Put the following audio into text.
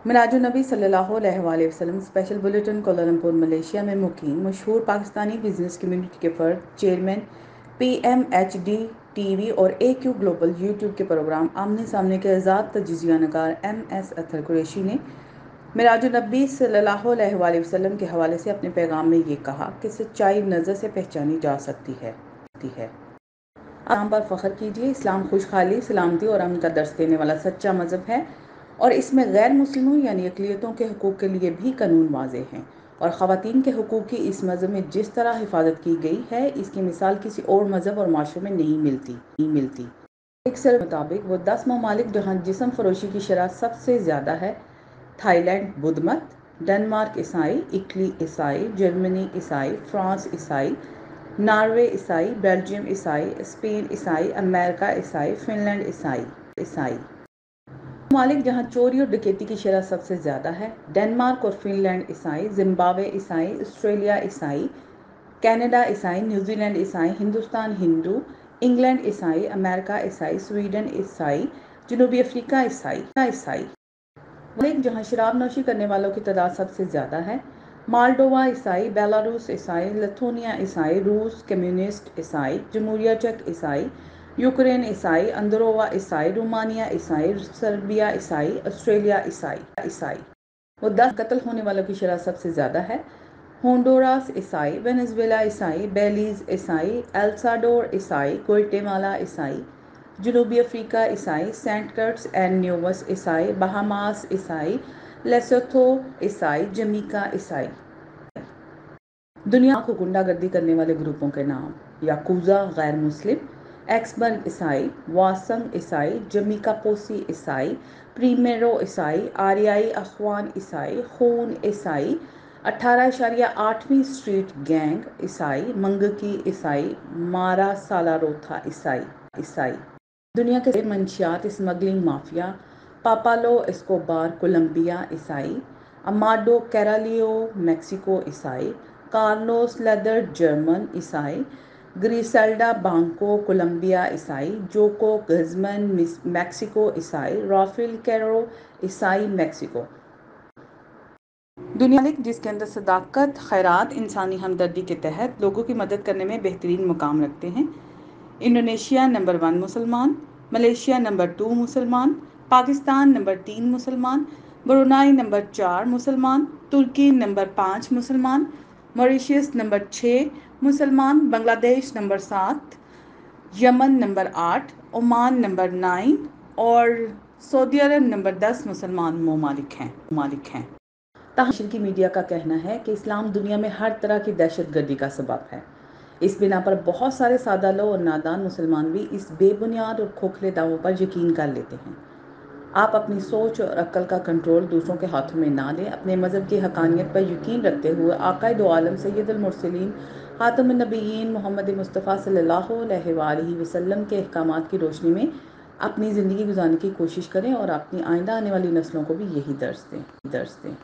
میراج النبی صلی اللہ علیہ وآلہ وسلم اسپیشل بلیٹن کوالالمپور ملیشیا میں مقیم مشہور پاکستانی بزنس کمیونٹی کے فرد چیئرمین PMHD ٹی وی اور AQ گلوبل یوٹیوب کے پروگرام آمنے سامنے کے آزاد تجزیہ نگار MS اطہر قریشی نے میراج النبی صلی اللہ علیہ وآلہ وسلم کے حوالے سے اپنے پیغام میں یہ کہا کہ سچائی نظر سے پہچانی جا سکتی ہے۔ اسلام پر فخر کیجیے۔ اسلام خوشحالی، سلامتی اور امن کا درس دینے والا سچا مذہب ہے اور اس میں غیر مسلموں یعنی اقلیتوں کے حقوق کے لیے بھی قانون واضح ہیں اور خواتین کے حقوق کی اس مذہب میں جس طرح حفاظت کی گئی ہے اس کی مثال کسی اور مذہب اور معاشرے میں نہیں ملتی۔ ایک سروے کے مطابق وہ 10 ممالک جہاں جسم فروشی کی شرح سب سے زیادہ ہے: تھائی لینڈ بدھ مت، ڈنمارک عیسائی، اٹلی عیسائی، جرمنی عیسائی، فرانس عیسائی، ناروے عیسائی، بیلجیم عیسائی، اسپین عیسائی، امریکہ عیسائی، فن لینڈ عیسائی۔ ممالک جہاں چوری اور ڈکیتی کی شرح سب سے زیادہ ہے: ڈنمارک اور فن لینڈ عیسائی، زمبابوے عیسائی، آسٹریلیا عیسائی، کینیڈا عیسائی، نیوزی لینڈ عیسائی، ہندوستان ہندو، انگلینڈ عیسائی، امریکہ عیسائی، سویڈن عیسائی، جنوبی افریقہ عیسائی۔ ممالک جہاں شراب نوشی کرنے والوں کی تعداد سب سے زیادہ ہے: مالڈووا عیسائی، بیلاروس عیسائی، لتھونیا عیسائی، روس کمیونسٹ عیسائی، جمہوریہ چیک عیسائی، یوکرین عیسائی، اندورا عیسائی، رومانیہ عیسائی، سربیا عیسائی، آسٹریلیا عیسائی۔ وہ 10 قتل ہونے والوں کی شرح سب سے زیادہ ہے: ہونڈوراس عیسائی، وینزویلا عیسائی، بیلیز عیسائی، ایلسالواڈور عیسائی، گواٹے مالا عیسائی، جنوبی افریقہ عیسائی، سینٹ کٹس اینڈ نیویس عیسائی، بہاماس عیسائی، لیسوتھو عیسائی، جمیکا عیسائی۔ دنیا کو گنڈا گردی کرنے والے گروپوں کے نام: یاکوزا غیر مسلم، ایکسبرگ عیسائی، واسنگ عیسائی، جمیکا پوسی عیسائی، پریمیرو عیسائی، آریائی اخوان عیسائی، خون عیسائی، 18.8ویں اسٹریٹ گینگ عیسائی، منگکی عیسائی، مارا سالاروتھا عیسائی۔ دنیا کے منشیات اسمگلنگ مافیا: پاپالو اسکوبار کولمبیا عیسائی، اماڈو کیرالیو میکسیکو عیسائی، کارلوس لیدر جرمن عیسائی، گریسیلڈا بانکو کولمبیا عیسائی، جوکو گزمن میکسیکو عیسائی، رافیل کیرو عیسائی میکسیکو۔ دنیا ملک جس کے اندر صداقت، خیرات، انسانی ہمدردی کے تحت لوگوں کی مدد کرنے میں بہترین مقام رکھتے ہیں: انڈونیشیا نمبر 1 مسلمان، ملیشیا نمبر 2 مسلمان، پاکستان نمبر 3 مسلمان، برونائی نمبر 4 مسلمان، ترکی نمبر 5 مسلمان، موریشیس نمبر 6 مسلمان، بنگلہ دیش نمبر 7، یمن نمبر 8، عمان نمبر 9 اور سعودی عرب نمبر 10 مسلمان ممالک ہیں۔ تاہم مشرقی میڈیا کا کہنا ہے کہ اسلام دنیا میں ہر طرح کی دہشت گردی کا سبب ہے۔ اس بنا پر بہت سارے سادہ لو اور نادان مسلمان بھی اس بے بنیاد اور کھوکھلے دعووں پر یقین کر لیتے ہیں۔ آپ اپنی سوچ اور عقل کا کنٹرول دوسروں کے ہاتھوں میں نہ دیں۔ اپنے مذہب کی حقانیت پر یقین رکھتے ہوئے آقائے دو عالم سید المرسلین خاتم النبیین محمد مصطفیٰ صلی اللہ علیہ وآلہ وسلم کے احکامات کی روشنی میں اپنی زندگی گزارنے کی کوشش کریں اور اپنی آئندہ آنے والی نسلوں کو بھی یہی درس دیں۔